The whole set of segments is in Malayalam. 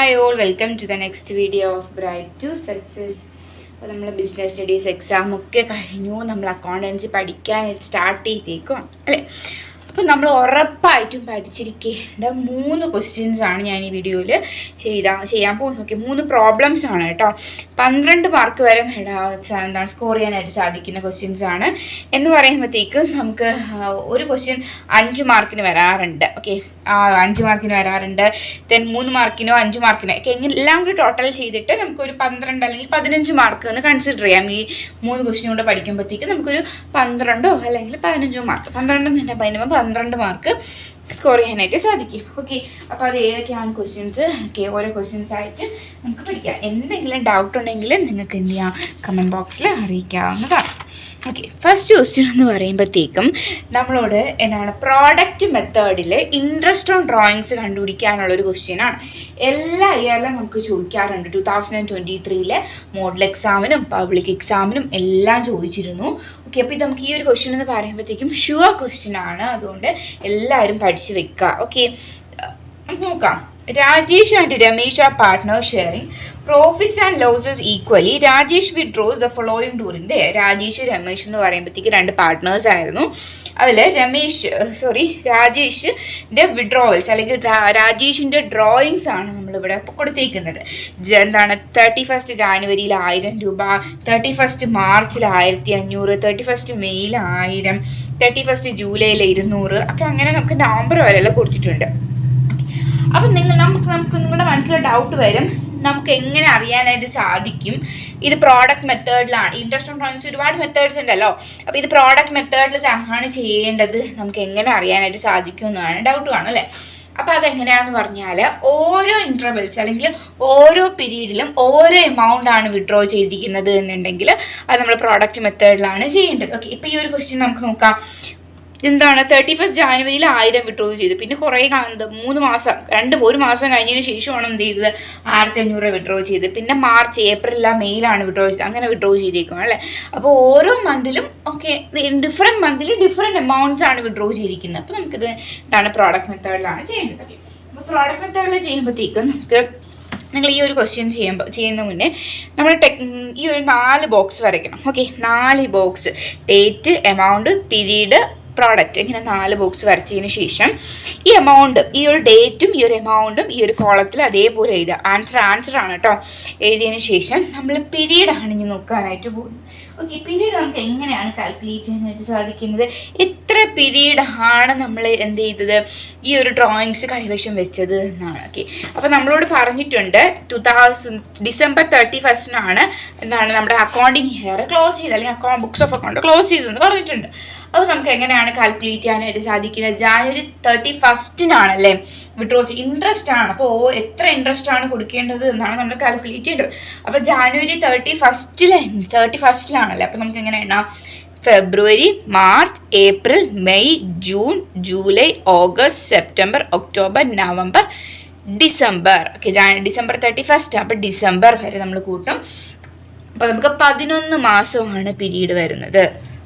Hi all, welcome to the next video of Bright to Success. അപ്പോൾ നമ്മൾ ബിസിനസ് സ്റ്റഡീസ് എക്സാമൊക്കെ കഴിഞ്ഞു, നമ്മൾ അക്കൗണ്ടൻസി പഠിക്കാനായിട്ട് സ്റ്റാർട്ട് ചെയ്തേക്കും അല്ലേ. അപ്പോൾ നമ്മൾ ഉറപ്പായിട്ടും പഠിച്ചിരിക്കേണ്ട 3 ക്വസ്റ്റ്യൻസാണ് ഞാൻ ഈ വീഡിയോയിൽ ചെയ്യാൻ പോകുന്നത്. ഓക്കെ, 3 പ്രോബ്ലംസ് ആണ് കേട്ടോ. 12 മാർക്ക് വരെ സ്കോർ ചെയ്യാനായിട്ട് സാധിക്കുന്ന ക്വസ്റ്റ്യൻസാണ് എന്ന് പറയുമ്പോഴത്തേക്കും നമുക്ക് ഒരു ക്വസ്റ്റ്യൻ 5 മാർക്കിന് വരാറുണ്ട്. ഓക്കെ, 5 മാർക്കിന് വരാറുണ്ട്. ദെൻ 3 മാർക്കിനോ 5 മാർക്കിനോ ഒക്കെ എല്ലാം കൂടി ടോട്ടൽ ചെയ്തിട്ട് നമുക്കൊരു 12 അല്ലെങ്കിൽ 15 മാർക്ക് എന്ന് കൺസിഡർ ചെയ്യാം. ഈ 3 ക്വസ്റ്റ്യൻ കൂടെ പഠിക്കുമ്പോഴത്തേക്ക് നമുക്കൊരു 12 അല്ലെങ്കിൽ 15 മാർക്ക്, 12 തന്നെ 12 മാർക്ക് സ്കോർ ചെയ്യാനായിട്ട് സാധിക്കും. ഓക്കെ, അപ്പോൾ അത് ഏതൊക്കെയാണ് ക്വസ്റ്റ്യൻസ്, ഓക്കെ, ഓരോ ക്വസ്റ്റ്യൻസ് ആയിട്ട് നമുക്ക് പഠിക്കാം. എന്തെങ്കിലും ഡൗട്ട് ഉണ്ടെങ്കിൽ നിങ്ങൾക്ക് എന്ത് ചെയ്യാം, കമൻറ്റ് ബോക്സിൽ അറിയിക്കാവുന്നതാണ്. ഓക്കെ, ഫസ്റ്റ് ക്വസ്റ്റ്യൻ എന്ന് പറയുമ്പോഴത്തേക്കും നമ്മളോട് എന്താണ് പ്രോഡക്റ്റ് മെത്തേഡിൽ ഇൻട്രസ്റ്റ് ഓൺ ഡ്രോയിങ്സ് കണ്ടുപിടിക്കാനുള്ളൊരു ക്വസ്റ്റ്യനാണ്. എല്ലാ ഇയറിലും നമുക്ക് ചോദിക്കാറുണ്ട്. 2023 മോഡൽ എക്സാമിനും പബ്ലിക് എക്സാമിനും എല്ലാം ചോദിച്ചിരുന്നു. ഓക്കെ, അപ്പോൾ ഇത് നമുക്ക് ഈ ഒരു ക്വസ്റ്റ്യൻ എന്ന് പറയുമ്പോഴത്തേക്കും ഷുവർ ക്വസ്റ്റ്യൻ ആണ്, അതുകൊണ്ട് എല്ലാവരും പഠിച്ച് വെക്കുക. ഓക്കെ, നോക്കാം. Rajesh and Ramesh are partners sharing profits and losses equally. Rajesh withdraws the following during the year. Rajesh Ramesh എന്ന് പറയുമ്പോഴത്തേക്ക് 2 പാർട്ട്നേഴ്സ് ആയിരുന്നു. അതിൽ രാജേഷിൻ്റെ വിഡ്രോവൽസ് അല്ലെങ്കിൽ രാജേഷിൻ്റെ ഡ്രോയിങ്സ് ആണ് നമ്മളിവിടെ കൊടുത്തേക്കുന്നത്. എന്താണ് 31 ജാനുവരിയിൽ 1000 രൂപ, 31 മാർച്ചിൽ 1500, 31 മെയ്യിൽ 1000, 31 ജൂലൈയിൽ 200 ഒക്കെ അങ്ങനെ നമുക്ക് നവംബർ വരെയെല്ലാം കൊടുത്തിട്ടുണ്ട്. അപ്പം നമുക്ക് നിങ്ങളുടെ മനസ്സിൽ ഡൗട്ട് വരും, നമുക്ക് എങ്ങനെ അറിയാനായിട്ട് സാധിക്കും ഇത് പ്രോഡക്റ്റ് മെത്തേഡിലാണ്? ഇൻട്രസ്റ്റ് ഓൺ ഡ്രോയിങ്സ് ഒരുപാട് മെത്തേഡ്സ് ഉണ്ടല്ലോ. അപ്പോൾ ഇത് പ്രോഡക്റ്റ് മെത്തേഡിലാണ് ചെയ്യേണ്ടത്, നമുക്ക് എങ്ങനെ അറിയാനായിട്ട് സാധിക്കും എന്നാണ് ഡൗട്ട് കാണും അല്ലേ. അപ്പോൾ അതെങ്ങനെയാണെന്ന് പറഞ്ഞാൽ ഓരോ ഇൻ്റർവെൽസ് അല്ലെങ്കിൽ ഓരോ പീരീഡിലും ഓരോ എമൗണ്ട് ആണ് വിഡ്രോ ചെയ്തിരിക്കുന്നത് എന്നുണ്ടെങ്കിൽ അത് നമ്മൾ പ്രോഡക്റ്റ് മെത്തേഡിലാണ് ചെയ്യേണ്ടത്. ഓക്കെ, ഇപ്പോൾ ഈ ഒരു ക്വസ്റ്റ്യൻ നമുക്ക് നോക്കാം. എന്താണ് 31 ജാനുവരിയിൽ 1000 വിഡ്രോ ചെയ്തു, പിന്നെ കുറേ ഒരു മാസം കഴിഞ്ഞതിന് ശേഷമാണ് എന്ത് ചെയ്തത് 1500 വിഡ്രോ ചെയ്ത്, പിന്നെ മാർച്ച് ഏപ്രിൽ മെയിലാണ് വിഡ്രോ ചെയ്തത്, അങ്ങനെ വിഡ്രോ ചെയ്തേക്കും അല്ലേ. അപ്പോൾ ഓരോ മന്തിലും ഓക്കെ ഡിഫറെൻറ്റ് മന്തിൽ ഡിഫറെൻറ്റ് എമൗണ്ട്സ് ആണ് വിഡ്രോ ചെയ്തിരിക്കുന്നത്. അപ്പോൾ നമുക്കിത് എന്താണ് പ്രോഡക്റ്റ് മെത്തേഡിലാണ് ചെയ്യേണ്ടത്. ഓക്കെ, അപ്പോൾ പ്രോഡക്റ്റ് മെത്തേഡിൽ ചെയ്യുമ്പോഴത്തേക്കും നമുക്ക് നിങ്ങൾ ഈ ഒരു ക്വസ്റ്റ്യൻ ചെയ്യുന്ന മുന്നേ നമ്മൾ ഈ ഒരു 4 ബോക്സ് വരയ്ക്കണം. Okay, 4 box date, amount, period, product, ഇങ്ങനെ 4 ബോക്സ് വരച്ചതിന് ശേഷം ഈ എമൗണ്ട്, ഈ ഒരു ഡേറ്റും ഈ ഒരു എമൗണ്ടും ഈ ഒരു കോളത്തിൽ അതേപോലെ എഴുതുക. ആൻസർ ആണ് കേട്ടോ. എഴുതിയതിന് ശേഷം നമ്മൾ പീരീഡാണ് ഇനി നോക്കാനായിട്ട് പോകുന്നത്. ഓക്കെ, പീരീഡ് നമുക്ക് എങ്ങനെയാണ് കാൽക്കുലേറ്റ് ചെയ്യാനായിട്ട് സാധിക്കുന്നത്? എത്ര പീരീഡാണ് നമ്മൾ എന്ത് ചെയ്തത് ഈ ഒരു ഡ്രോയിങ്സ് കൈവശം വെച്ചത് എന്നാണ്. ഓക്കെ, അപ്പോൾ നമ്മളോട് പറഞ്ഞിട്ടുണ്ട് ഡിസംബർ 31 എന്താണ് നമ്മുടെ അക്കൗണ്ടിങ് ഇയർ ക്ലോസ് ചെയ്ത് അല്ലെങ്കിൽ ബുക്സ് ഓഫ് അക്കൗണ്ട് ക്ലോസ് ചെയ്തതെന്ന് പറഞ്ഞിട്ടുണ്ട്. അപ്പോൾ നമുക്ക് എങ്ങനെയാണ് കാൽക്കുലേറ്റ് ചെയ്യാനായിട്ട് സാധിക്കുന്നത്? ജാനുവരി 31 വിഡ്രോ ഇൻട്രസ്റ്റ് ആണ്. അപ്പോൾ എത്ര ഇൻട്രസ്റ്റ് ആണ് കൊടുക്കേണ്ടത് എന്നാണ് നമ്മൾ കാൽക്കുലേറ്റ് ചെയ്യേണ്ടത്. അപ്പോൾ ജാനുവരി 31 അപ്പോൾ നമുക്ക് എങ്ങനെ എണ്ണാം? ഫെബ്രുവരി, March, April, May, June, July, August, September, October, November, December. Okay, December 31 അപ്പോൾ ഡിസംബർ വരെ നമ്മൾ കൂട്ടും. അപ്പോൾ നമുക്ക് 11 മാസമാണ് പീരീഡ് വരുന്നത്.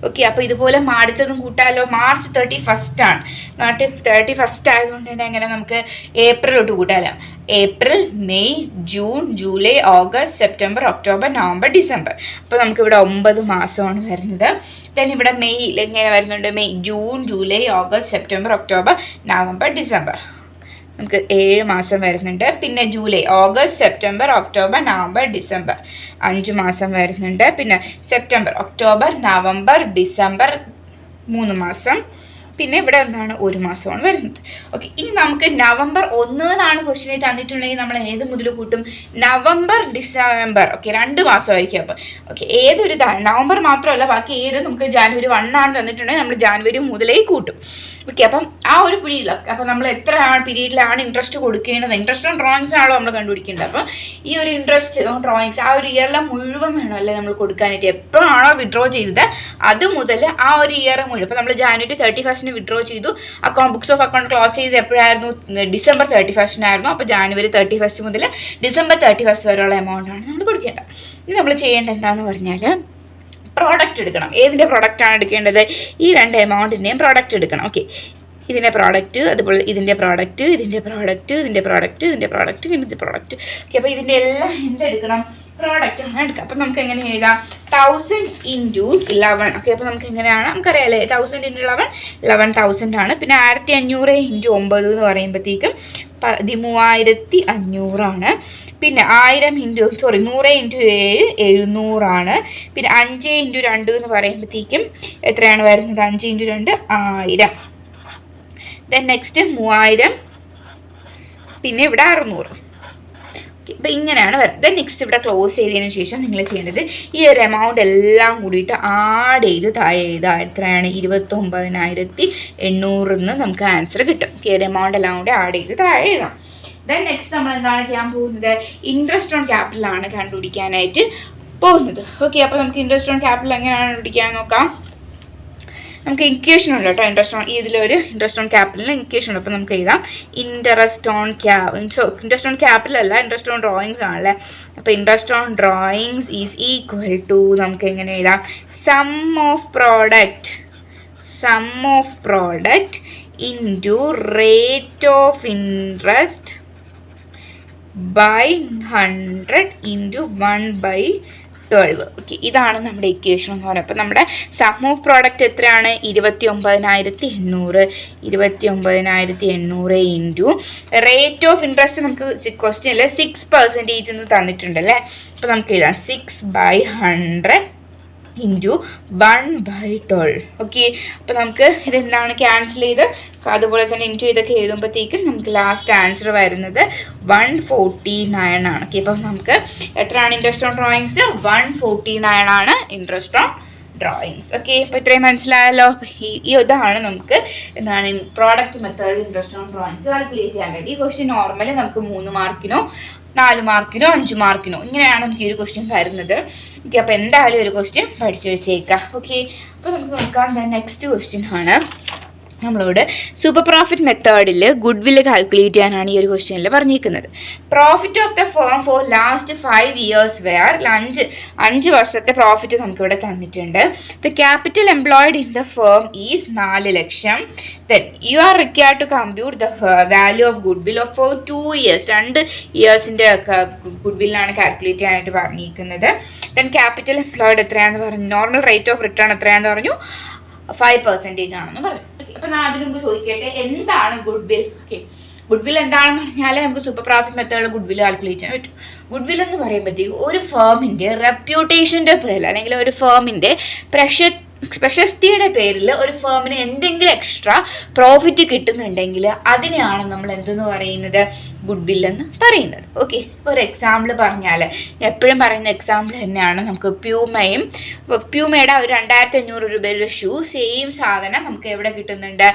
ഓക്കെ, അപ്പോൾ ഇതുപോലെ അടുത്തതും കൂട്ടാമല്ലോ. മാർച്ച് 31 ആണ്. 31 ആയതുകൊണ്ട് തന്നെ എങ്ങനെ നമുക്ക് ഏപ്രിലോട്ട് കൂട്ടാമല്ലോ. April, May, June, July, August, September, October, November, December. അപ്പോൾ നമുക്കിവിടെ 9 മാസമാണ് വരുന്നത്. then ഇവിടെ മെയ്യിൽ എങ്ങനെ വരുന്നുണ്ട്? May, June, July, August, September, October, November, December. നമുക്ക് 7 മാസം വരുന്നുണ്ട്. പിന്നെ July, August, September, October, November, December 5 മാസം വരുന്നുണ്ട്. പിന്നെ സെപ്റ്റംബർ, ഒക്ടോബർ, നവംബർ, ഡിസംബർ 3 മാസം. പിന്നെ ഇവിടെ എന്താണ് 1 മാസമാണ് വരുന്നത്. ഓക്കെ, ഇനി നമുക്ക് നവംബർ 1 എന്നാണ് ക്വസ്റ്റ്യൻ തന്നിട്ടുണ്ടെങ്കിൽ നമ്മൾ ഏത് മുതൽ കൂട്ടും? November, December. ഓക്കെ, 2 മാസമായിരിക്കും. അപ്പോൾ ഓക്കെ, ഏതൊരു നവംബർ മാത്രമല്ല ബാക്കി ഏത് നമുക്ക് ജാനുവരി 1 ആണ് തന്നിട്ടുണ്ടെങ്കിൽ നമ്മൾ ജാനുവരി മുതലേ കൂട്ടും. ഓക്കെ, അപ്പം ആ ഒരു പീരീഡിലൊക്കെ അപ്പോൾ നമ്മൾ എത്ര പീരീഡിലാണ് ഇൻട്രസ്റ്റ് കൊടുക്കേണ്ടത്? ഇൻട്രസ്റ്റ് ഓൺ ഡ്രോയിങ്സ് ആണല്ലോ നമ്മൾ കണ്ടുപിടിക്കേണ്ടത്. അപ്പോൾ ഈ ഒരു ഇൻട്രസ്റ്റ് ഓൺ ഡ്രോയിങ്സ് ആ ഒരു ഇയറിലെ മുഴുവൻ വേണമല്ലേ നമ്മൾ കൊടുക്കാനായിട്ട്. എപ്പോഴാണോ വിഡ്രോ ചെയ്തത് അത് മുതൽ ആ ഒരു ഇയർ മുഴുവൻ. അപ്പോൾ നമ്മൾ ജാനുവരി 31 വിഡ്രോ ചെയ്തു, ബുക്സ് ഓഫ് അക്കൗണ്ട് ക്ലോസ് ചെയ്ത് എപ്പോഴായിരുന്നു? ഡിസംബർ 31 ആയിരുന്നു. അപ്പോൾ ജാനുവരി 31 മുതൽ ഡിസംബർ 31 വരെയുള്ള എമൗണ്ടാണ് നമ്മൾ കൊടുക്കേണ്ടത്. ഇനി നമ്മൾ ചെയ്യേണ്ടത് എന്താണെന്ന് പറഞ്ഞാൽ പ്രോഡക്റ്റ് എടുക്കണം. ഏതിൻ്റെ പ്രോഡക്റ്റാണ് എടുക്കേണ്ടത്? ഈ 2 എമൗണ്ടിൻ്റെയും പ്രോഡക്റ്റ് എടുക്കണം. ഓക്കെ, ഇതിൻ്റെ പ്രോഡക്റ്റ്, അതുപോലെ ഇതിൻ്റെ പ്രോഡക്റ്റ്, ഇതിൻ്റെ പ്രോഡക്റ്റ്, ഇതിൻ്റെ പ്രോഡക്റ്റ്, ഇതിൻ്റെ പ്രോഡക്റ്റ്, ഇതിൻ്റെ പ്രോഡക്റ്റ്. ഓക്കെ, അപ്പോൾ ഇതിൻ്റെ എല്ലാം എന്തെടുക്കണം? പ്രോഡക്റ്റ് ആണ് എടുക്കുക. അപ്പം നമുക്ക് എങ്ങനെ എഴുതാം? 1000 × 11. ഓക്കെ, അപ്പോൾ നമുക്ക് എങ്ങനെയാണ്? നമുക്കറിയാമല്ലേ 1000 × 11 11,000 ആണ്. പിന്നെ 1500 × 9 എന്ന് പറയുമ്പോഴത്തേക്കും 13,500 ആണ്. പിന്നെ 100 × 7 700 ആണ്. പിന്നെ 5 × 2 എന്ന് പറയുമ്പോഴത്തേക്കും എത്രയാണ് വരുന്നത്? 5 × 2 1000. ദെൻ നെക്സ്റ്റ് 3000, പിന്നെ ഇവിടെ 600. അപ്പോൾ ഇങ്ങനെയാണ് വരുന്നത്. നെക്സ്റ്റ് ഇവിടെ ക്ലോസ് ചെയ്തതിന് ശേഷം നിങ്ങൾ ചെയ്യേണ്ടത് ഈ ഒരു എമൗണ്ട് എല്ലാം കൂടിയിട്ട് ആഡ് ചെയ്ത് താഴെ എഴുതുക. എത്രയാണ്? 29,800 നമുക്ക് ആൻസർ കിട്ടും. ഈ ഒരു എമൗണ്ട് എല്ലാം കൂടി ആഡ് ചെയ്ത് താഴെ എഴുതാം. ദെൻ നെക്സ്റ്റ് നമ്മൾ എന്താണ് ചെയ്യാൻ പോകുന്നത്? ഇൻട്രസ്റ്റ് ഓൺ ക്യാപിറ്റലാണ് കണ്ടുപിടിക്കാനായിട്ട് പോകുന്നത്. ഓക്കെ, അപ്പോൾ നമുക്ക് ഇൻട്രസ്റ്റ് ഓൺ ക്യാപിറ്റൽ എങ്ങനെയാണ് കണ്ടുപിടിക്കാൻ നോക്കാം. നമുക്ക് ഇക്വേഷൻ ഉണ്ട് കേട്ടോ. ഇതിലൊരു ഇൻട്രസ്റ്റ് ഓൺ ക്യാപിറ്റലിന് ഇക്വേഷൻ ഉണ്ട്. അപ്പോൾ നമുക്ക് എഴുതാം ഇൻട്രസ്റ്റ് ഓൺ ക്യാപിറ്റൽ അല്ല, ഇൻട്രസ്റ്റ് ഓൺ ഡ്രോയിങ്സ് ആണല്ലേ. അപ്പോൾ interest on drawings is equal to നമുക്ക് എങ്ങനെ എഴുതാം? Sum of product into rate of interest by 100 × 1/12. Okay, ഇതാണ് നമ്മുടെ ഇക്വേഷൻ എന്ന് പറയുന്നത്. അപ്പോൾ നമ്മുടെ സം ഓഫ് പ്രോഡക്റ്റ് എത്രയാണ്? 29,800. 29,800 ഇൻറ്റു റേറ്റ് ഓഫ് ഇൻട്രസ്റ്റ് നമുക്ക് ക്വസ്റ്റ്യനിൽ 6% എന്ന് തന്നിട്ടുണ്ടല്ലേ. അപ്പോൾ നമുക്ക് എഴുതാം 6/100 × 1/12. ഓക്കെ, അപ്പോൾ നമുക്ക് ഇതെന്താണ്? ക്യാൻസൽ ചെയ്ത് അതുപോലെ തന്നെ ഇൻറ്റു ഇതൊക്കെ എഴുതുമ്പോഴത്തേക്കും നമുക്ക് ലാസ്റ്റ് ആൻസർ വരുന്നത് 149 ആണ്. ഓക്കെ, അപ്പോൾ നമുക്ക് എത്രയാണ് ഇൻട്രസ്റ്റ് ഓൺ ഡ്രോയിങ്സ്? 149 ആണ് ഇൻട്രസ്റ്റ് ഓൺ ഡ്രോയിങ്സ്. ഓക്കെ, അപ്പോൾ ഇത്രയും മനസ്സിലായല്ലോ. ഇതാണ് നമുക്ക് എന്താണ് പ്രോഡക്റ്റ് മെത്തേഡിൽ ഇൻട്രസ്റ്റ് ഓൺ ഡ്രോയിങ്സ് കാൽക്കുലേറ്റ് ചെയ്യാൻ വേണ്ടി. ഈ ക്വസ്റ്റ്യൻ നോർമലി നമുക്ക് 3 മാർക്കിനോ 4 മാർക്കിനോ 5 മാർക്കിനോ ഇങ്ങനെയാണ് നമുക്ക് ഈ ഒരു ക്വസ്റ്റ്യൻ വരുന്നത്. ഓക്കെ, അപ്പോൾ എന്തായാലും ഒരു ക്വസ്റ്റ്യൻ പഠിച്ചു വെച്ചേക്കാം. ഓക്കെ, അപ്പോൾ നമുക്ക് നോക്കാം. നെക്സ്റ്റ് ക്വസ്റ്റ്യൻ ആണ് നമ്മളോട് സൂപ്പർ പ്രോഫിറ്റ് മെത്തേഡിൽ ഗുഡ് വില്ല് കാൽക്കുലേറ്റ് ചെയ്യാനാണ് ഈ ഒരു ക്വസ്റ്റ്യനിൽ പറഞ്ഞിരിക്കുന്നത്. Profit of the firm for last 5 years where 5 വർഷത്തെ പ്രോഫിറ്റ് നമുക്കിവിടെ തന്നിട്ടുണ്ട്. The capital employed in the firm is 4 lakh. Then you are required to compute the value of goodwill of for 2 years. 2 ഇയേഴ്സിൻ്റെ ഗുഡ് വില്ലാണ് കാൽക്കുലേറ്റ് ചെയ്യാനായിട്ട് പറഞ്ഞിരിക്കുന്നത്. ദെൻ ക്യാപിറ്റൽ എംപ്ലോയിഡ് എത്രയാണെന്ന് പറഞ്ഞു. നോർമൽ റേറ്റ് ഓഫ് റിട്ടേൺ എത്രയാണെന്ന് പറഞ്ഞു? 5% ആണെന്ന് പറഞ്ഞു. അപ്പം ഞാൻ അതിന് മുമ്പ് ചോദിക്കട്ടെ, എന്താണ് good will? Okay, good will എന്താണെന്ന് പറഞ്ഞാൽ നമുക്ക് സൂപ്പർ പ്രോഫിറ്റ് മെത്തേഡിൽ ഗുഡ് വിൽ കാൽക്കുലേറ്റ് ചെയ്യാൻ പറ്റും. ഗുഡ് വിൽ എന്ന് പറയുമ്പോഴത്തേക്കും ഒരു ഫേമിൻ്റെ റെപ്യൂട്ടേഷൻ്റെ പേരിൽ അല്ലെങ്കിൽ ഒരു ഫേമിൻ്റെ പ്രശസ്തിയുടെ പേരിൽ ഒരു ഫേമിന് എന്തെങ്കിലും എക്സ്ട്രാ പ്രോഫിറ്റ് കിട്ടുന്നുണ്ടെങ്കിൽ അതിനെയാണ് നമ്മൾ എന്തെന്ന് പറയുന്നത്? ഗുഡ് വിൽ എന്ന് പറയുന്നത്. ഓക്കെ, ഒരു എക്സാമ്പിൾ പറഞ്ഞാൽ എപ്പോഴും പറയുന്ന എക്സാമ്പിൾ തന്നെയാണ്. നമുക്ക് പ്യൂമയുടെ ഒരു 2,500 രൂപയുടെ ഷൂ സെയിം സാധനം നമുക്ക് എവിടെ കിട്ടുന്നുണ്ട്?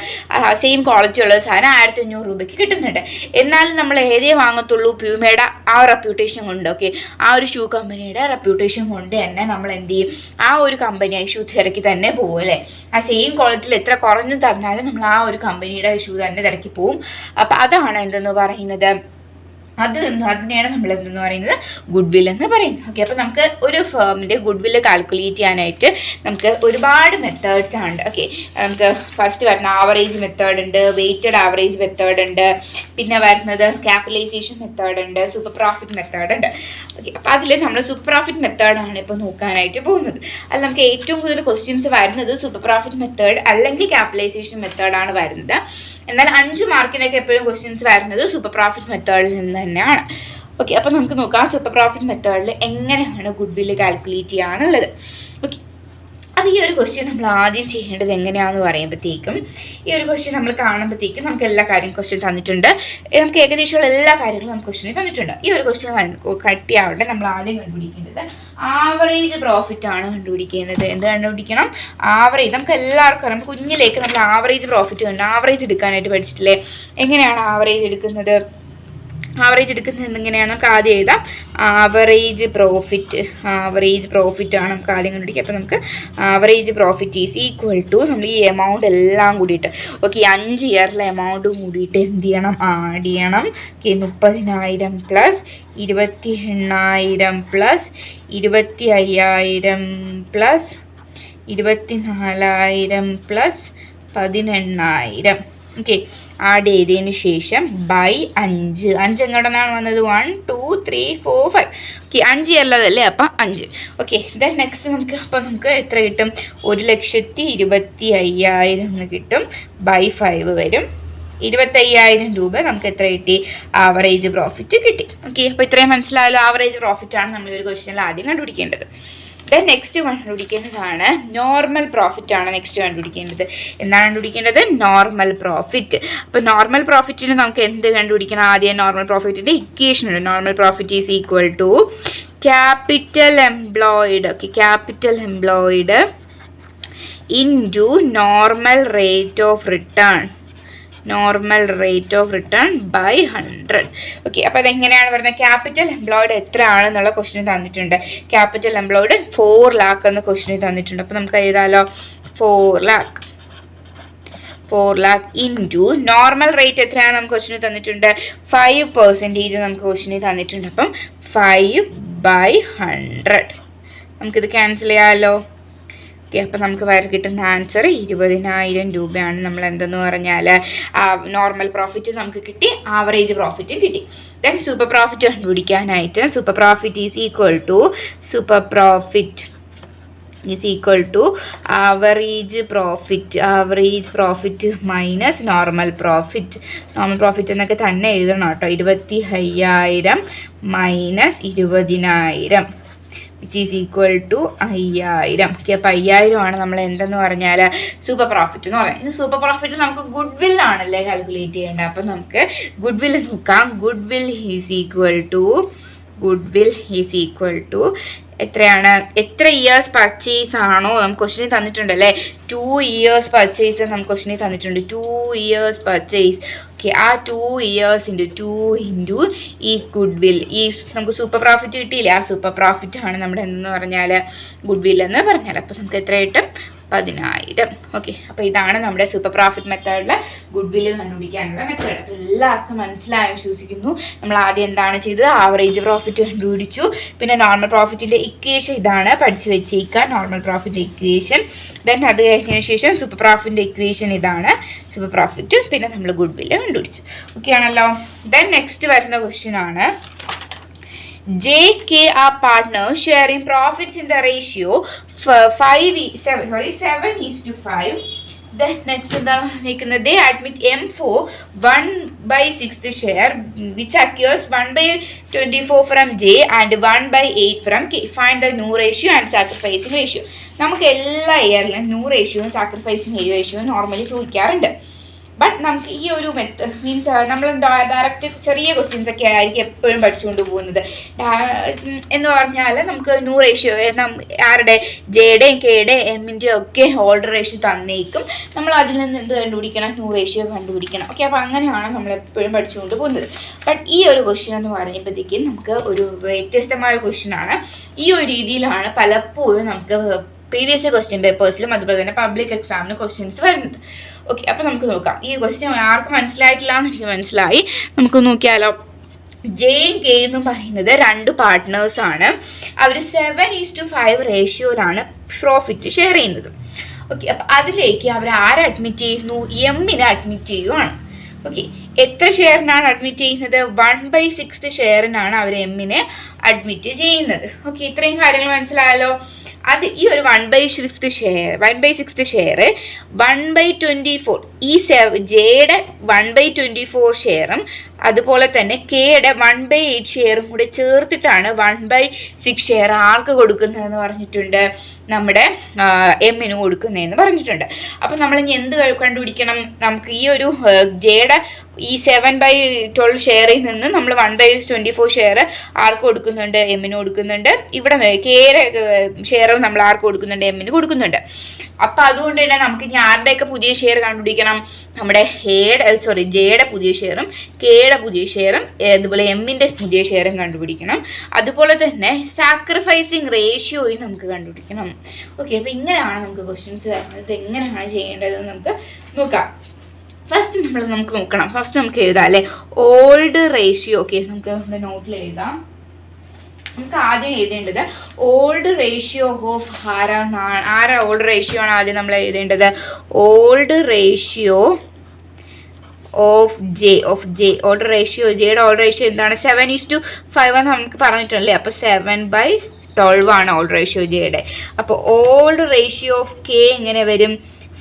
സെയിം ക്വാളിറ്റി ഉള്ള സാധനം 1,500 രൂപയ്ക്ക് കിട്ടുന്നുണ്ട്. എന്നാലും നമ്മൾ ഏതേ വാങ്ങത്തുള്ളൂ? പ്യൂമയുടെ ആ റെപ്യൂട്ടേഷൻ കൊണ്ട്. ഓക്കെ, ആ ഒരു ഷൂ കമ്പനിയുടെ റെപ്യൂട്ടേഷൻ കൊണ്ട് തന്നെ നമ്മൾ എന്ത് ചെയ്യും? ആ ഒരു കമ്പനി ഷൂ തിരക്കി തന്നെ പോകും അല്ലേ. ആ സെയിം ക്വാളിറ്റിയിൽ എത്ര കുറഞ്ഞു തന്നാലും നമ്മൾ ആ ഒരു കമ്പനിയുടെ ഷൂ തന്നെ തിരക്കി പോവും. അപ്പോൾ അതാണ് എന്തെന്ന് പറയുന്നത്? അതിനെയാണ് നമ്മൾ എന്തെന്ന് പറയുന്നത്? ഗുഡ് വിൽ എന്ന് പറയുന്നത്. ഓക്കെ, അപ്പോൾ നമുക്ക് ഒരു ഫേമിൻ്റെ ഗുഡ് വില്ല് കാൽക്കുലേറ്റ് ചെയ്യാനായിട്ട് നമുക്ക് ഒരുപാട് മെത്തേഡ്സ് ഉണ്ട്. ഓക്കെ, നമുക്ക് ഫസ്റ്റ് വരുന്ന ആവറേജ് മെത്തേഡ് ഉണ്ട്, വെയ്റ്റഡ് ആവറേജ് മെത്തേഡ് ഉണ്ട്, പിന്നെ വരുന്നത് ക്യാപിറ്റലൈസേഷൻ മെത്തേഡ് ഉണ്ട്, സൂപ്പർ പ്രോഫിറ്റ് മെത്തേഡ് ഉണ്ട്. ഓക്കെ, അപ്പോൾ അതിൽ നമ്മൾ സൂപ്പർ പ്രോഫിറ്റ് മെത്തേഡാണ് ഇപ്പോൾ നോക്കാനായിട്ട് പോകുന്നത്. അതിൽ നമുക്ക് ഏറ്റവും കൂടുതൽ ക്വസ്റ്റ്യൻസ് വരുന്നത് സൂപ്പർ പ്രോഫിറ്റ് മെത്തേഡ് അല്ലെങ്കിൽ ക്യാപിറ്റലൈസേഷൻ മെത്തേഡാണ് വരുന്നത്. എന്നാൽ 5 മാർക്കിനൊക്കെ എപ്പോഴും ക്വസ്റ്റ്യൻസ് വരുന്നത് സൂപ്പർ പ്രോഫിറ്റ് മെത്തേഡിൽ നിന്ന് തന്നെയാണ്. ഓക്കെ, അപ്പോൾ നമുക്ക് നോക്കാം സൂപ്പർ പ്രോഫിറ്റ് മെത്തേഡിൽ എങ്ങനെയാണ് ഗുഡ് വില്ല് കാൽക്കുലേറ്റ് ചെയ്യാനുള്ളത്. ഓക്കെ, അപ്പോൾ ഈ ഒരു ക്വസ്റ്റ്യൻ നമ്മൾ ആദ്യം ചെയ്യേണ്ടത് എങ്ങനെയാണെന്ന് പറയുമ്പോഴത്തേക്കും ഈ ഒരു ക്വസ്റ്റ്യൻ നമ്മൾ കാണുമ്പോഴത്തേക്കും നമുക്ക് എല്ലാ ക്വസ്റ്റ്യൻ തന്നിട്ടുണ്ട്. നമുക്ക് ഏകദേശമുള്ള എല്ലാ കാര്യങ്ങളും നമുക്ക് ക്വസ്റ്റ്യനിൽ തന്നിട്ടുണ്ട്. ഈ ഒരു ക്വസ്റ്റ്യൻ കട്ടിയാവട്ടെ. നമ്മൾ ആദ്യം കണ്ടുപിടിക്കേണ്ടത് ആവറേജ് പ്രോഫിറ്റ് ആണ് കണ്ടുപിടിക്കേണ്ടത്. എന്ത് കണ്ടുപിടിക്കണം? ആവറേജ്. നമുക്ക് എല്ലാവർക്കും അറിയാം, കുഞ്ഞിലേക്ക് നമ്മൾ ആവറേജ് പ്രോഫിറ്റ് ഉണ്ട്. ആവറേജ് എടുക്കാനായിട്ട് പഠിച്ചിട്ടില്ലേ? എങ്ങനെയാണ് ആവറേജ് എടുക്കുന്നത്? ആവറേജ് എടുക്കുന്നത് എങ്ങനെയാണ്? നമുക്ക് ആദ്യം എഴുതാം ആവറേജ് പ്രോഫിറ്റ് ആണ് നമുക്ക് ആദ്യം കണ്ടുപിടിക്കുക. അപ്പോൾ നമുക്ക് average profit is equal to നമ്മൾ ഈ എമൗണ്ട് എല്ലാം കൂടിയിട്ട് 5 ഇയറിലെ എമൗണ്ട് കൂടിയിട്ട് എന്ത് ചെയ്യണം? ആഡ് ചെയ്യണം. Okay, 30,000 plus 28,000 plus 25,000 plus 24,000 plus 18,000. Okay. Add ചെയ്തതിന് ശേഷം ബൈ 5 എങ്ങോട്ട് നിന്നാണ് വന്നത്? 1 2 3 4 5. ഓക്കെ, 5 ഉള്ളതല്ലേ, അപ്പം 5. ഓക്കെ, ദെൻ നെക്സ്റ്റ് നമുക്ക് എത്ര കിട്ടും? 1,25,000 എന്ന് കിട്ടും. ബൈ 5 വരും. 25,000 രൂപ നമുക്ക് എത്ര കിട്ടി? ആവറേജ് പ്രോഫിറ്റ് കിട്ടി. ഓക്കെ, അപ്പോൾ ഇത്രയും മനസ്സിലായല്ലോ. ആവറേജ് പ്രോഫിറ്റാണ് നമ്മൾ ഒരു ക്വസ്റ്റ്യനിൽ ആദ്യം കണ്ടുപിടിക്കേണ്ടത്. ദെൻ നെക്സ്റ്റ് കണ്ടുപിടിക്കേണ്ടതാണ് നോർമൽ പ്രോഫിറ്റ് ആണ്. നെക്സ്റ്റ് കണ്ടുപിടിക്കേണ്ടത് എന്താണ്? കണ്ടുപിടിക്കേണ്ടത് നോർമൽ പ്രോഫിറ്റ്. അപ്പോൾ നോർമൽ പ്രോഫിറ്റിന് നമുക്ക് എന്ത് കണ്ടുപിടിക്കണം? ആദ്യം നോർമൽ പ്രോഫിറ്റിൻ്റെ ഇക്വേഷൻ ഉണ്ട്. Normal profit is equal to capital employed. Okay, capital employed into normal rate of return. Normal rate of return by 100. Okay, അപ്പോൾ അതെങ്ങനെയാണ് പറയുന്നത്? ക്യാപിറ്റൽ എംപ്ലോയിഡ് എത്ര ആണെന്നുള്ള ക്വസ്റ്റ്യൻ തന്നിട്ടുണ്ട്. ക്യാപിറ്റൽ എംപ്ലോയിഡ് 4 lakh എന്ന ക്വസ്റ്റ്യൻ തന്നിട്ടുണ്ട്. അപ്പോൾ നമുക്ക് എഴുതാമല്ലോ 4 lakh ഇൻറ്റു നോർമൽ റേറ്റ് എത്രയാണ് നമുക്ക് ക്വസ്റ്റ്യൻ തന്നിട്ടുണ്ട്? 5% നമുക്ക് ക്വസ്റ്റ്യൻ തന്നിട്ടുണ്ട്. അപ്പം 5/100. നമുക്കിത് ക്യാൻസൽ ചെയ്യാമല്ലോ. ഓക്കെ, അപ്പോൾ നമുക്ക് വരെ കിട്ടുന്ന ആൻസർ 20,000 രൂപയാണ്. നമ്മൾ എന്തെന്ന് പറഞ്ഞാൽ നോർമൽ പ്രോഫിറ്റ് നമുക്ക് കിട്ടി, ആവറേജ് പ്രോഫിറ്റും കിട്ടി. ദെൻ സൂപ്പർ പ്രോഫിറ്റ് കണ്ടുപിടിക്കാനായിട്ട് super profit is equal to average profit minus normal profit എന്നൊക്കെ തന്നെ എഴുതണം കേട്ടോ. 25,000 minus 20,000 which is equal to 5,000. Okay, അപ്പോൾ 5,000 ആണ് നമ്മൾ എന്തെന്ന് പറഞ്ഞാൽ സൂപ്പർ പ്രോഫിറ്റ് എന്ന് പറയാം. ഇനി സൂപ്പർ പ്രോഫിറ്റ് നമുക്ക് ഗുഡ് വില്ലാണല്ലേ കാൽക്കുലേറ്റ് ചെയ്യേണ്ടത്. അപ്പം നമുക്ക് ഗുഡ് വില്ല് നോക്കാം. Goodwill is equal to എത്രയാണ്? എത്ര ഇയേഴ്സ് പർച്ചേസ് ആണോ നമുക്ക് ക്വസ്റ്റ്യൻ തന്നിട്ടുണ്ടല്ലേ. 2 years പർച്ചേസ് നമുക്ക് ക്വസ്റ്റ്യൻ തന്നിട്ടുണ്ട്. 2 years പർച്ചേസ്. ഓക്കെ, ആ 2 years ഇൻറ്റു ഈ ഗുഡ് വിൽ, ഈ നമുക്ക് സൂപ്പർ പ്രോഫിറ്റ് കിട്ടിയില്ലേ, ആ സൂപ്പർ പ്രോഫിറ്റ് ആണ് നമ്മുടെ എന്തെന്ന് പറഞ്ഞാൽ ഗുഡ് വിൽ എന്ന് പറഞ്ഞാൽ. അപ്പോൾ നമുക്ക് എത്ര കിട്ടും? 10,000. ഓക്കെ, അപ്പോൾ ഇതാണ് നമ്മുടെ സൂപ്പർ പ്രോഫിറ്റ് മെത്തേഡിൽ ഗുഡ് വില്ല് കണ്ടുപിടിക്കാനുള്ള മെത്തേഡ്. അപ്പോൾ എല്ലാവർക്കും മനസ്സിലായി വിശ്വസിക്കുന്നു. നമ്മൾ ആദ്യം എന്താണ് ചെയ്തത്? ആവറേജ് പ്രോഫിറ്റ് കണ്ടുപിടിച്ചു. പിന്നെ നോർമൽ പ്രോഫിറ്റിൻ്റെ ഇക്വേഷൻ ഇതാണ്, പഠിച്ചു വെച്ചേക്കുക. Normal profit equation. ദെൻ അത് കഴിഞ്ഞതിന് ശേഷം സൂപ്പർ പ്രോഫിറ്റിൻ്റെ ഇക്വേഷൻ ഇതാണ്, സൂപ്പർ പ്രോഫിറ്റ്. പിന്നെ നമ്മൾ ഗുഡ് വില്ല് കണ്ടുപിടിച്ചു. ഓക്കെ ആണല്ലോ. ദെൻ നെക്സ്റ്റ് വരുന്ന ക്വസ്റ്റ്യൻ ആണ് JK are partners sharing profits in the ratio 7:5. Then next എന്താണ് പറഞ്ഞിരിക്കുന്നത്? They admit M for 1/6 share which occurs 1/24 from J and 1/8 from K. Find the new ratio and sacrificing ratio. നമുക്ക് എല്ലാ ഇയറിലും ന്യൂ റേഷ്യോയും സാക്രിഫൈസിങ് റേഷ്യോയും നോർമലി ചോദിക്കാറുണ്ട്. ബട്ട് നമുക്ക് ഈ ഒരു മീൻസ് നമ്മൾ ഡയറക്റ്റ് ചെറിയ ക്വസ്റ്റ്യൻസ് ഒക്കെ ആയിരിക്കും എപ്പോഴും പഠിച്ചുകൊണ്ട് പോകുന്നത്. എന്ന് പറഞ്ഞാൽ നമുക്ക് ന്യൂ റേഷ്യോ ആരുടെ ജെയുടെയും കെയുടെയും എമ്മിൻ്റെയും ഒക്കെ ഓൾഡർ റേഷ്യോ തന്നേക്കും. നമ്മൾ അതിൽ നിന്ന് എന്ത് കണ്ടുപിടിക്കണം? ന്യൂ റേഷ്യോ കണ്ടുപിടിക്കണം. ഓക്കെ, അപ്പോൾ അങ്ങനെയാണ് നമ്മൾ എപ്പോഴും പഠിച്ചുകൊണ്ട് പോകുന്നത്. ബട്ട് ഈ ഒരു ക്വസ്റ്റ്യൻ എന്ന് പറയുമ്പോഴത്തേക്കും നമുക്ക് ഒരു വ്യത്യസ്തമായ ക്വസ്റ്റ്യനാണ്. ഈ ഒരു രീതിയിലാണ് പലപ്പോഴും നമുക്ക് പ്രീവിയസ് ക്വസ്റ്റ്യൻ പേപ്പേഴ്സിലും അതുപോലെ തന്നെ പബ്ലിക് എക്സാമിന് ക്വസ്റ്റ്യൻസ് വരുന്നത്. ഓക്കെ, അപ്പോൾ നമുക്ക് നോക്കാം. ഈ ക്വസ്റ്റ്യൻ ആർക്കും മനസ്സിലായിട്ടില്ല എന്ന് എനിക്ക് മനസ്സിലായി. നമുക്ക് നോക്കിയാലോ. ജെയും കെ എന്നും പറയുന്നത് 2 പാർട്ട്നേഴ്സാണ്. അവർ 7:5 റേഷ്യോയിലാണ് പ്രോഫിറ്റ് ഷെയർ ചെയ്യുന്നത്. ഓക്കെ, അപ്പോൾ അതിലേക്ക് അവർ ആരെ അഡ്മിറ്റ് ചെയ്യുന്നു? എമ്മിനെ അഡ്മിറ്റ് ചെയ്യുവാണ്. ഓക്കെ, എത്ര ഷെയറിനാണ് അഡ്മിറ്റ് ചെയ്യുന്നത്? 1/6 ഷെയറിനാണ് അവർ എമ്മിനെ അഡ്മിറ്റ് ചെയ്യുന്നത്. ഓക്കെ, ഇത്രയും കാര്യങ്ങൾ മനസ്സിലായല്ലോ. അത് ഈ ഒരു 1/6 ഷെയർ 1/24 ഈ ജെയുടെ 1/24 ഷെയറും അതുപോലെ തന്നെ കെയുടെ 1/8 ഷെയറും കൂടെ ചേർത്തിട്ടാണ് 1/6 ഷെയർ ആർക്ക് കൊടുക്കുന്നതെന്ന് പറഞ്ഞിട്ടുണ്ട്? നമ്മുടെ എമ്മിന് കൊടുക്കുന്നതെന്ന് പറഞ്ഞിട്ടുണ്ട്. അപ്പം നമ്മളിനി എന്ത് കണ്ടുപിടിക്കണം? നമുക്ക് ഈ ഒരു ജെയുടെ ഈ 7/12 ഷെയറിൽ നിന്ന് നമ്മൾ 1/24 ഷെയർ ആർക്ക് കൊടുക്കുന്നുണ്ട്? എമ്മിന് കൊടുക്കുന്നുണ്ട്. ഇവിടെ കെയുടെ ഷെയർ നമ്മൾ ആർക്ക് കൊടുക്കുന്നുണ്ട്? എമ്മിന് കൊടുക്കുന്നുണ്ട്. അപ്പം അതുകൊണ്ട് തന്നെ നമുക്ക് ഇനി ആരുടെയൊക്കെ പുതിയ ഷെയർ കണ്ടുപിടിക്കണം? നമ്മുടെ ജെയുടെ പുതിയ ഷെയറും കെയുടെ പുതിയ ഷെയറും അതുപോലെ എമ്മിൻ്റെ പുതിയ ഷെയറും കണ്ടുപിടിക്കണം. അതുപോലെ തന്നെ സാക്രിഫൈസിങ് റേഷ്യോയും നമുക്ക് കണ്ടുപിടിക്കണം. ഓക്കെ, അപ്പോൾ ഇങ്ങനെയാണ് നമുക്ക് ക്വസ്റ്റ്യൻസ് വരുന്നത്. എങ്ങനെയാണ് ചെയ്യേണ്ടതെന്ന് നമുക്ക് നോക്കാം. ഫസ്റ്റ് നമുക്ക് നോക്കണം. ഫസ്റ്റ് നമുക്ക് എഴുതാം അല്ലേ, ഓൾഡ് റേഷ്യോ. ഓക്കെ, നമുക്ക് നമ്മുടെ നോട്ടിൽ എഴുതാം. നമുക്ക് ആദ്യം എഴുതേണ്ടത് ഓൾഡ് റേഷ്യോ ഓഫ് ആരാ ഓൾഡ് റേഷ്യോ ആണ് ആദ്യം നമ്മൾ എഴുതേണ്ടത്. Old ratio of J old ratio ജെയുടെ ഓൾഡ് റേഷ്യോ എന്താണ് 7:5 എന്ന് നമുക്ക് പറഞ്ഞിട്ടുണ്ടല്ലേ. അപ്പോൾ 7/12 ആണ് ഓൾഡ് റേഷ്യോ ജെയുടെ. അപ്പോൾ ഓൾഡ് റേഷ്യോ ഓഫ് കെ എങ്ങനെ വരും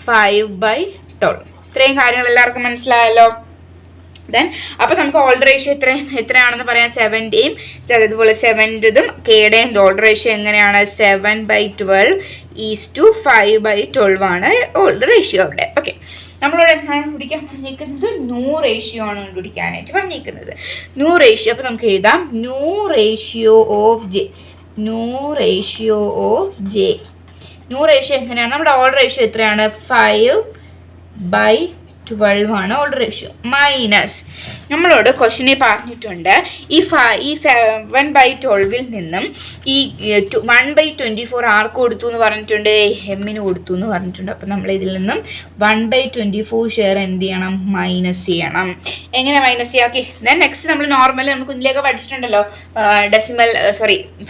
5/12. ഇത്രയും കാര്യങ്ങൾ എല്ലാവർക്കും മനസ്സിലായല്ലോ. ദെൻ അപ്പോൾ നമുക്ക് ഓൾഡ് റേഷ്യോ എത്രയാണെന്ന് പറയാം 7ൻ്റെയും അതുപോലെ 7ൻ്റെതും കെയുടെയും ഓൾഡ് റേഷ്യോ എങ്ങനെയാണ് 7/12 ആണ് ഓൾഡ് റേഷ്യോ അവിടെ. ഓക്കെ, നമ്മളോട് എന്താണ് കണ്ടുപിടിക്കാൻ പറഞ്ഞിരിക്കുന്നത് ന്യൂ റേഷ്യോ ആണ് കണ്ടുപിടിക്കാനായിട്ട് പറഞ്ഞിരിക്കുന്നത്. ന്യൂ റേഷ്യോ അപ്പോൾ നമുക്ക് എഴുതാം new ratio of J. New ratio എങ്ങനെയാണ് നമ്മുടെ ഓൾഡ് റേഷ്യോ എത്രയാണ് 5/12 ആണ് ഓൾഡ് റേഷ്യോ. മൈനസ് നമ്മളോട് ക്വസ്റ്റ്യനിൽ പറഞ്ഞിട്ടുണ്ട് ഈ 7/12 നിന്നും ഈ 1/24 ആർക്ക് കൊടുത്തു എന്ന് പറഞ്ഞിട്ടുണ്ട് എമ്മിന് കൊടുത്തു എന്ന് പറഞ്ഞിട്ടുണ്ട്. അപ്പം നമ്മൾ ഇതിൽ നിന്നും 1/24 ഷെയർ എന്ത് ചെയ്യണം മൈനസ് ചെയ്യണം. എങ്ങനെ മൈനസ് ചെയ്യാം? ഓക്കെ, ദെൻ നെക്സ്റ്റ് നമ്മൾ നോർമൽ നമുക്ക് ഇതിലേക്ക് പഠിച്ചിട്ടുണ്ടല്ലോ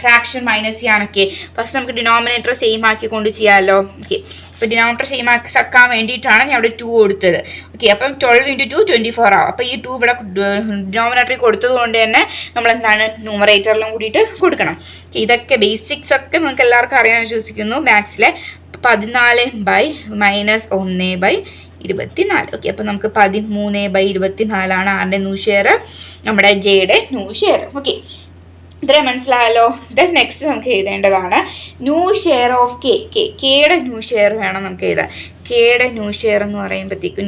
ഫ്രാക്ഷൻ മൈനസ് ചെയ്യാനൊക്കെ. ഫസ്റ്റ് നമുക്ക് ഡിനോമിനേറ്റർ സെയിം ആക്കിക്കൊണ്ട് ചെയ്യാമല്ലോ. ഓക്കെ, അപ്പോൾ ഡിനോമിനേറ്റർ സെയിം ആക്കാൻ വേണ്ടിയിട്ടാണ് ഞാൻ അവിടെ 2 കൊടുത്തത്. ഓക്കെ, അപ്പം 12 × 2 24 ആവും. അപ്പോൾ ഈ 2 ഇവിടെ ഡിനോമിനേറ്ററിൽ കൊടുത്തത് കൊണ്ട് തന്നെ നമ്മൾ എന്താണ് ന്യൂമറേറ്ററിലും കൂടിയിട്ട് കൊടുക്കണം. ഇതൊക്കെ ബേസിക്സ് ഒക്കെ നമുക്ക് എല്ലാവർക്കും അറിയാൻ വിശ്വസിക്കുന്നു മാത്സിലെ. 14/-1/24. ഓക്കെ, അപ്പോൾ നമുക്ക് 13/24 ആണ് ആരുടെ ന്യൂ ഷെയർ നമ്മുടെ ജെയുടെ ന്യൂ ഷെയർ. ഓക്കെ, ഇത്രയും മനസ്സിലായല്ലോ. ദെൻ നെക്സ്റ്റ് നമുക്ക് എഴുതേണ്ടതാണ് ന്യൂ ഷെയർ ഓഫ് കെയുടെ ന്യൂ ഷെയർ വേണം നമുക്ക് എഴുതാൻ. കെയുടെ ന്യൂ ഷെയർ എന്ന് പറയുമ്പോഴത്തേക്കും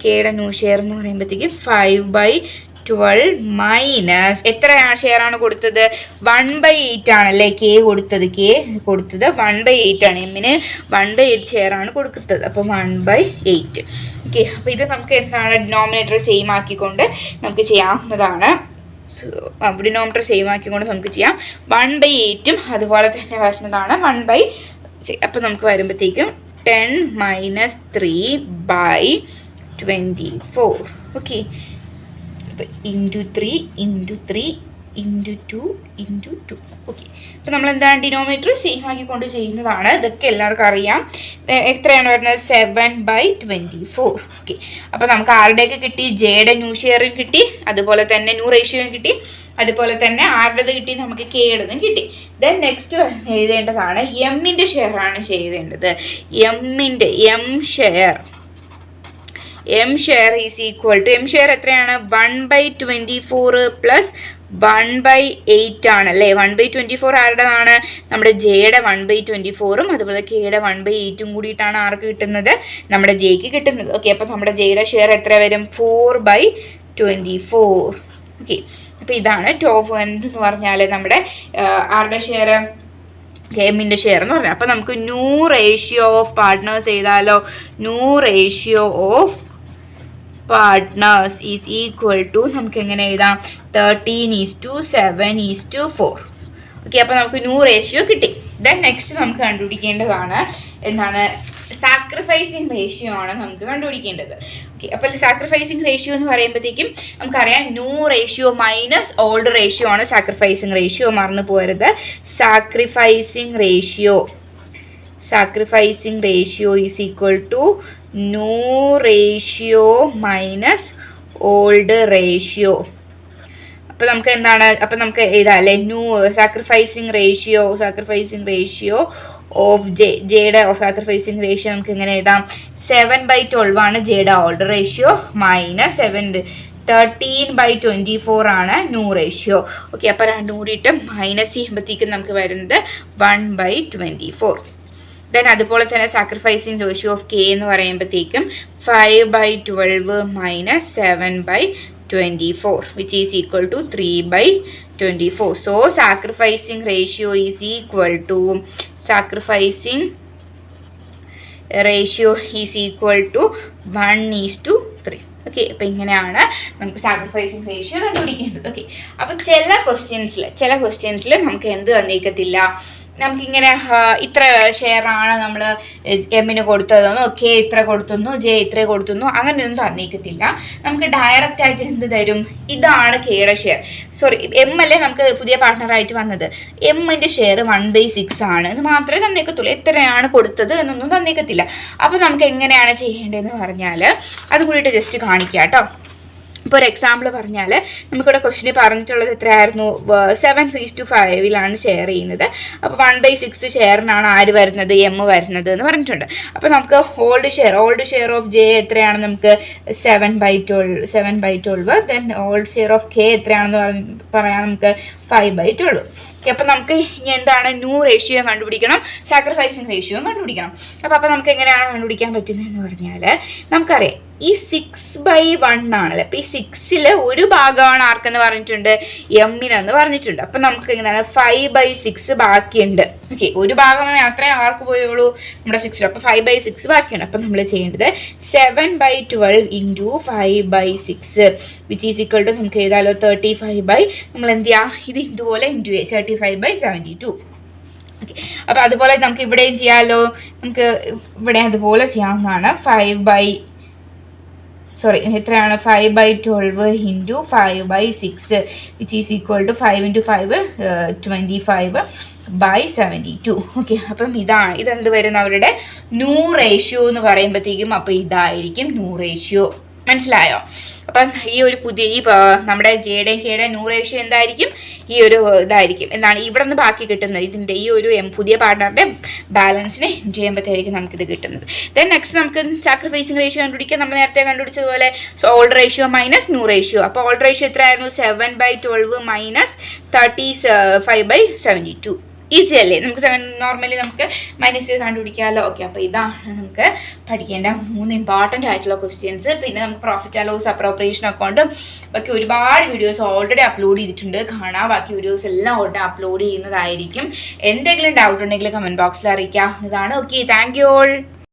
കെയുടെ ന്യൂ ഷെയർ എന്ന് പറയുമ്പോഴത്തേക്കും 5/12 മൈനസ് എത്ര ഷെയർ ആണ് കൊടുത്തത് 1/8 ആണല്ലേ കെ കൊടുത്തത് 1/8 ആണ്. എമ്മിന് 1/8 ഷെയർ ആണ് കൊടുക്കുന്നത്. അപ്പോൾ 1/8. ഓക്കെ, അപ്പോൾ ഇത് നമുക്ക് എന്താണ് ഡിനോമിനേറ്റർ സെയിം ആക്കിക്കൊണ്ട് നമുക്ക് ചെയ്യാവുന്നതാണ്. ഡിനോമിനേറ്റർ സെയിം ആക്കിക്കൊണ്ട് നമുക്ക് ചെയ്യാം. 1/8ഉം അതുപോലെ തന്നെ വരുന്നതാണ് 1/6. അപ്പോൾ നമുക്ക് വരുമ്പോഴത്തേക്കും 10 - 3/24. ഓക്കെ, അപ്പോൾ × 3 × 2 × 2. ഓക്കെ, അപ്പോൾ നമ്മൾ എന്താണ് ഡിനോമിനേറ്റർ സെയിം ആക്കിക്കൊണ്ട് ചെയ്യുന്നതാണ്. ഇതൊക്കെ എല്ലാവർക്കും അറിയാം. എത്രയാണ് വരുന്നത് 7/24. ഓക്കെ, അപ്പോൾ നമുക്ക് ആരുടെയൊക്കെ കിട്ടി ജെയുടെ ന്യൂ ഷെയറും കിട്ടി, അതുപോലെ തന്നെ ന്യൂ റേഷ്യോയും കിട്ടി, അതുപോലെ തന്നെ ആരുടേത് കിട്ടി നമുക്ക് കെയുടേതും കിട്ടി. ദെൻ നെക്സ്റ്റ് എഴുതേണ്ടതാണ് എമ്മിൻ്റെ ഷെയർ ആണ് എഴുതേണ്ടത്. M share is equal to M share എത്രയാണ് 1/24 + 1/8 ആണല്ലേ. 1/24 ആരുടേതാണ് നമ്മുടെ ജെയുടെ 1/24ഉം അതുപോലെ കെയുടെ 1/8ഉം കൂടിയിട്ടാണ് ആർക്ക് കിട്ടുന്നത് നമ്മുടെ ജെക്ക് കിട്ടുന്നത്. ഓക്കെ, അപ്പോൾ നമ്മുടെ ജെയുടെ ഷെയർ എത്ര വരും 4/24. ഓക്കെ, അപ്പോൾ ഇതാണ് ടോപ്പ് എന്ന് പറഞ്ഞാൽ നമ്മുടെ ആരുടെ ഷെയർ എമ്മിൻ്റെ ഷെയർ എന്ന് പറഞ്ഞാൽ. അപ്പോൾ നമുക്ക് ന്യൂ റേഷ്യോ ഓഫ് പാർട്ട്നേഴ്സ് ചെയ്താലോ. New ratio of partners is equal to നമുക്ക് എങ്ങനെ എഴുതാം 13:7:4. ഓക്കെ, അപ്പോൾ നമുക്ക് ന്യൂ റേഷ്യോ കിട്ടി. ദെൻ നെക്സ്റ്റ് നമുക്ക് കണ്ടുപിടിക്കേണ്ടതാണ് എന്താണ് സാക്രിഫൈസിങ് റേഷ്യോ ആണ് നമുക്ക് കണ്ടുപിടിക്കേണ്ടത്. ഓക്കെ, അപ്പോൾ സാക്രിഫൈസിങ് റേഷ്യോ എന്ന് പറയുമ്പോഴത്തേക്കും നമുക്കറിയാം new ratio minus old ratio ആണ് സാക്രിഫൈസിങ് റേഷ്യോ. മറന്നു പോരുത്. Sacrificing ratio is equal to new ratio minus old ratio. അപ്പോൾ നമുക്ക് എന്താണ് നമുക്ക് എഴുതാം അല്ലേ ന്യൂ സാക്രിഫൈസിങ് റേഷ്യോ ഓഫ് ജെയുടെ സാക്രിഫൈസിങ് റേഷ്യോ നമുക്ക് എങ്ങനെ എഴുതാം 7/12 ആണ് ജെയുടെ ഓൾഡ് റേഷ്യോ മൈനസ് 13/24 ആണ് ന്യൂ റേഷ്യോ. ഓക്കെ, അപ്പോൾ രണ്ടും കൂടിയിട്ട് മൈനസ് ചെയ്യുമ്പോഴത്തേക്കും നമുക്ക് വരുന്നത് 1/24. ദെൻ അതുപോലെ തന്നെ സാക്രിഫൈസിങ് റേഷ്യോ ഓഫ് കെ എന്ന് പറയുമ്പോഴത്തേക്കും 5/12 minus 7/24 which is equal to 3/24. So sacrificing ratio is equal to 1:3. Okay, അപ്പോൾ ഇങ്ങനെയാണ് നമുക്ക് സാക്രിഫൈസിങ് റേഷ്യോ കണ്ടുപിടിക്കേണ്ടത്. ഓക്കെ, അപ്പോൾ ചില ക്വസ്റ്റ്യൻസിൽ നമുക്ക് എന്ത് വന്നേക്കത്തില്ല നമുക്കിങ്ങനെ ഇത്ര ഷെയറാണ് നമ്മൾ എമ്മിന് കൊടുത്തതെന്നോ കെ ഇത്ര കൊടുത്തുന്നു ജെ ഇത്ര കൊടുത്തുന്നു അങ്ങനെയൊന്നും തന്നേക്കത്തില്ല. നമുക്ക് ഡയറക്റ്റ് ആയിട്ട് എന്ത് തരും, ഇതാണ് കെയുടെ ഷെയർ, സോറി എം അല്ലേ നമുക്ക് പുതിയ പാർട്ട്ണറായിട്ട് വന്നത്, എമ്മിൻ്റെ ഷെയർ 1/6 ആണ് എന്ന് മാത്രമേ തന്നേക്കത്തുള്ളൂ. എത്രയാണ് കൊടുത്തത് എന്നൊന്നും തന്നേക്കത്തില്ല. അപ്പോൾ നമുക്ക് എങ്ങനെയാണ് ചെയ്യേണ്ടതെന്ന് പറഞ്ഞാൽ അത് കൂടിയിട്ട് ജസ്റ്റ് കാണിക്കാം കേട്ടോ. ഇപ്പോൾ ഒരു എക്സാമ്പിൾ പറഞ്ഞാൽ നമുക്കിവിടെ ക്വസ്റ്റിന് പറഞ്ഞിട്ടുള്ളത് എത്രയായിരുന്നു, 7:5 ഷെയർ ചെയ്യുന്നത്. അപ്പോൾ 1/6 ഷെയറിനാണ് ആര് വരുന്നത്, എം വരുന്നത് എന്ന് പറഞ്ഞിട്ടുണ്ട്. അപ്പോൾ നമുക്ക് ഓൾഡ് ഷെയർ ഓഫ് ജെ എത്രയാണ്, നമുക്ക് 7/12. Then old share of K എത്രയാണെന്ന് പറയാം, നമുക്ക് 5/12. ഓക്കെ, അപ്പോൾ നമുക്ക് ഇനി എന്താണ്, ന്യൂ റേഷ്യോ കണ്ടുപിടിക്കണം, സാക്രിഫൈസിങ് റേഷ്യോ കണ്ടുപിടിക്കണം. അപ്പോൾ നമുക്ക് എങ്ങനെയാണ് കണ്ടുപിടിക്കാൻ പറ്റുന്നതെന്ന് പറഞ്ഞാൽ നമുക്കറിയാം ഈ 6/1 ആണല്ലോ. അപ്പോൾ ഈ 6ൽ ഒരു ഭാഗമാണ് ആർക്കെന്ന് പറഞ്ഞിട്ടുണ്ട്, എമ്മിനെന്ന് പറഞ്ഞിട്ടുണ്ട്. അപ്പം നമുക്ക് എങ്ങനെയാണ് 5/6 ബാക്കിയുണ്ട്. ഓക്കെ, ഒരു ഭാഗം മാത്രമേ ആർക്ക് പോയുള്ളൂ, നമ്മുടെ 6. അപ്പോൾ 5/6 ബാക്കിയുണ്ട്. അപ്പം നമ്മൾ ചെയ്യേണ്ടത് 7/12 × 5/6 വിച്ച് ഈസ് ഈക്വൽ ടു നമുക്ക് എഴുതാലോ 35 നമ്മൾ എന്ത് ചെയ്യുക, ഇത് ഇതുപോലെ ഇൻറ്റു 35/72. ഓക്കെ, അപ്പോൾ അതുപോലെ നമുക്ക് ഇവിടെയും ചെയ്യാമല്ലോ, നമുക്ക് ഇവിടെ അതുപോലെ ചെയ്യാവുന്നതാണ്. എത്രയാണ് 5/12 × 5/6 which is equal to 5 × 5 25/72. Okay, അപ്പം ഇതെന്ത് വരുന്ന അവരുടെ ന്യൂ റേഷ്യോ എന്ന് പറയുമ്പോഴത്തേക്കും അപ്പോൾ ഇതായിരിക്കും ന്യൂ റേഷ്യോ. മനസ്സിലായോ? അപ്പം ഈ ഒരു നമ്മുടെ ജെയുടെയും കെയുടെയും ന്യൂ റേഷ്യോ എന്തായിരിക്കും, ഈ ഒരു ഇതായിരിക്കും. എന്താണ് ഇവിടെ നിന്ന് ബാക്കി കിട്ടുന്നത്, ഇതിൻ്റെ ഈ ഒരു പുതിയ പാർട്ട്ണറുടെ ബാലൻസിനെ ചെയ്യുമ്പോഴത്തേക്കും നമുക്കിത് കിട്ടുന്നത്. ദെൻ നെക്സ്റ്റ് നമുക്ക് സാക്രിഫൈസിങ് റേഷ്യോ കണ്ടുപിടിക്കാം. നമ്മൾ നേരത്തെ കണ്ടുപിടിച്ചതുപോലെ old ratio minus new ratio. അപ്പോൾ ഓൾഡ് റേഷ്യോ എത്രയായിരുന്നു, 7/12 - 35/72. ഈസി അല്ലേ, നമുക്ക് നോർമലി നമുക്ക് മൈനസ് ചെയ്ത് കണ്ടുപിടിക്കാമല്ലോ. ഓക്കെ, അപ്പോൾ ഇതാണ് നമുക്ക് പഠിക്കേണ്ട 3 ഇമ്പോർട്ടൻ്റ് ആയിട്ടുള്ള ക്വസ്റ്റ്യൻസ്. പിന്നെ നമുക്ക് പ്രോഫിറ്റ് ആൻഡ് ലോസ്, അപ്രോപ്രിയേഷൻ അക്കൗണ്ടും ബാക്കി ഒരുപാട് വീഡിയോസ് ഓൾറെഡി അപ്ലോഡ് ചെയ്തിട്ടുണ്ട്, കാണാം. ബാക്കി വീഡിയോസ് എല്ലാം ഓൾറെഡി അപ്ലോഡ് ചെയ്യുന്നതായിരിക്കും. എന്തെങ്കിലും ഡൗട്ട് ഉണ്ടെങ്കിൽ കമൻറ്റ് ബോക്സിൽ അറിയിക്കാവുന്നതാണ്. Okay, thank you all.